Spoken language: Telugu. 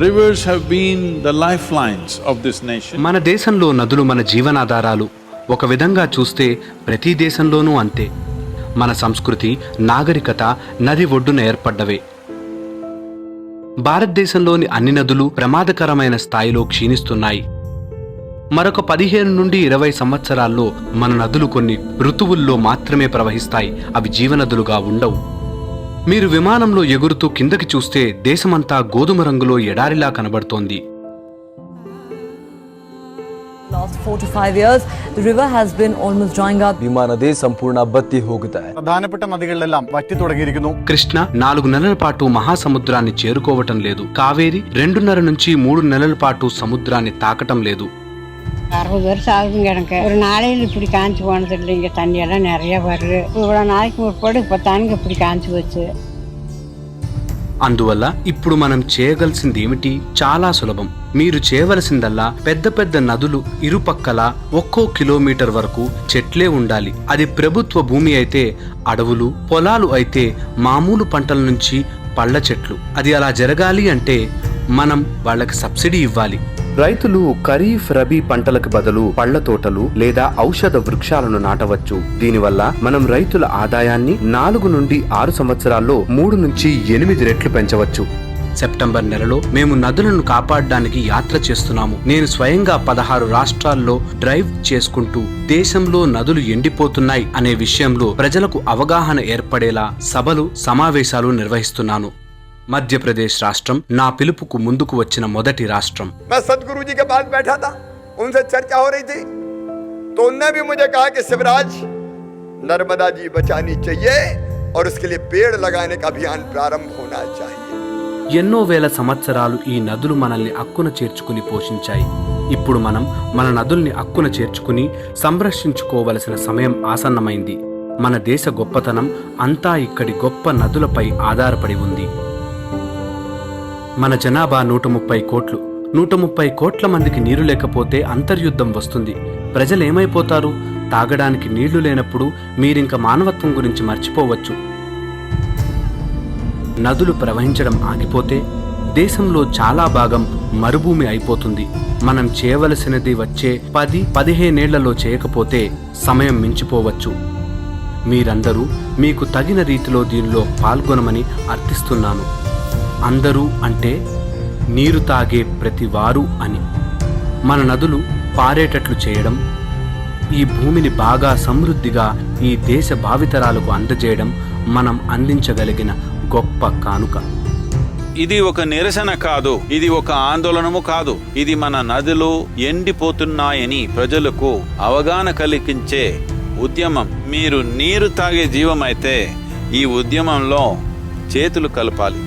Rivers have been the lifelines of this nation. మన దేశంలో నదులు మన జీవనాధారాలు. ఒక విధంగా చూస్తే ప్రతి దేశంలోనూ అంతే. మన సంస్కృతి, నాగరికత నది ఒడ్డున ఏర్పడ్డవే. భారతదేశంలోని అన్ని నదులు ప్రమాదకరమైన స్థాయిలో క్షీణిస్తున్నాయి. మరొక 15 నుండి 20 సంవత్సరాల్లో మన నదులు కొన్ని ఋతువుల్లో మాత్రమే ప్రవహిస్తాయి. అవి జీవనదులుగా ఉండవు. మీరు విమానంలో ఎగురుతూ కిందకి చూస్తే దేశమంతా గోధుమ రంగులో ఎడారిలా కనబడుతోంది. Last 4 to 5 years, the river has been almost drying up. Bima നദി സമ്പൂർണ്ണ ബത്തി ಹೋಗುತ್ತಾ है. പ്രധാനപ്പെട്ട നദികളിലെല്ലാം വറ്റി തുടങ്ങിയിരിക്കുന്നു. కృష్ణ 4 నెలల పాటు మహాసముద్రాన్ని చేరుకోవటం లేదు. కావేరి 2.5 నుంచి 3 నెలల పాటు సముద్రాన్ని తాకటం లేదు. 60 வருஷம் ஆகுதுங்க எனக்கு. ஒரு நாளையில் இப்படி காஞ்சி போனது இல்லைங்க. தண்ணியெல்லாம் நிறைய வருது. இவ்வளோ நாளைக்கு முற்பாடு இப்போ தானுங்க இப்படி కాంచి వచ్చు. అందువల్ల ఇప్పుడు మనం చేయగలిసింది ఏమిటి? చాలా సులభం. మీరు చేయవలసిందల్లా పెద్ద పెద్ద నదులు ఇరుపక్కల ఒక్కో కిలోమీటర్ వరకు చెట్లే ఉండాలి. అది ప్రభుత్వ భూమి అయితే అడవులు, పొలాలు అయితే మామూలు పంటల నుంచి పళ్ళ చెట్లు. అది అలా జరగాలి అంటే మనం వాళ్ళకి సబ్సిడీ ఇవ్వాలి. రైతులు ఖరీఫ్, రబీ పంటలకు బదులు పళ్ల తోటలు లేదా ఔషధ వృక్షాలను నాటవచ్చు. దీనివల్ల మనం రైతుల ఆదాయాన్ని 4 నుండి 6 సంవత్సరాల్లో 3 నుంచి 8 రెట్లు పెంచవచ్చు. సెప్టెంబర్ నెలలో మేము నదులను కాపాడడానికి యాత్ర చేస్తున్నాము. నేను స్వయంగా 16 రాష్ట్రాల్లో డ్రైవ్ చేసుకుంటూ దేశంలో నదులు ఎండిపోతున్నాయి అనే విషయంలో ప్రజలకు అవగాహన ఏర్పడేలా సభలు, సమావేశాలు నిర్వహిస్తున్నాను. మధ్యప్రదేశ్ రాష్ట్రం నా పిలుపుకు ముందుకు వచ్చిన మొదటి రాష్ట్రం. मैं सतगुरु जी के पास बैठा था, उनसे चर्चा हो रही थी, तो उनने भी मुझे कहा कि शिवराज, नर्मदा जी बचानी चाहिए और उसके लिए पेड़ लगाने का अभियान प्रारंभ होना चाहिए. ఎన్నో వేల సంవత్సరాలు ఈ నదులు మనల్ని అక్కున చేర్చుకుని పోషించాయి. ఇప్పుడు మనం మన నదుల్ని అక్కున చేర్చుకుని సంరక్షించుకోవలసిన సమయం ఆసన్నమైంది. మన దేశ గొప్పతనం అంతా ఇక్కడి గొప్ప నదులపై ఆధారపడి ఉంది. మన జనాభా 130 కోట్లు. 130 కోట్ల మందికి నీరు లేకపోతే అంతర్యుద్ధం వస్తుంది. ప్రజలేమైపోతారు? తాగడానికి నీళ్లు లేనప్పుడు మీరింక మానవత్వం గురించి మర్చిపోవచ్చు. నదులు ప్రవహించడం ఆగిపోతే దేశంలో చాలా భాగం మరుభూమి అయిపోతుంది. మనం చేయవలసినది వచ్చే 10-15 ఏళ్లలో చేయకపోతే సమయం మించిపోవచ్చు. మీరందరూ మీకు తగిన రీతిలో దీనిలో పాల్గొనమని అర్థిస్తున్నాను. అందరూ అంటే నీరు తాగే ప్రతి వారు అని. మన నదులు పారేటట్లు చేయడం, ఈ భూమిని బాగా సమృద్ధిగా ఈ దేశ భావితరాలకు అందజేయడం మనం అందించగలిగిన గొప్ప కానుక. ఇది ఒక నిరసన కాదు, ఇది ఒక ఆందోళనము కాదు. ఇది మన నదులు ఎండిపోతున్నాయని ప్రజలకు అవగాహన కలిగించే ఉద్యమం. మీరు నీరు తాగే జీవమైతే ఈ ఉద్యమంలో చేతులు కలపాలి.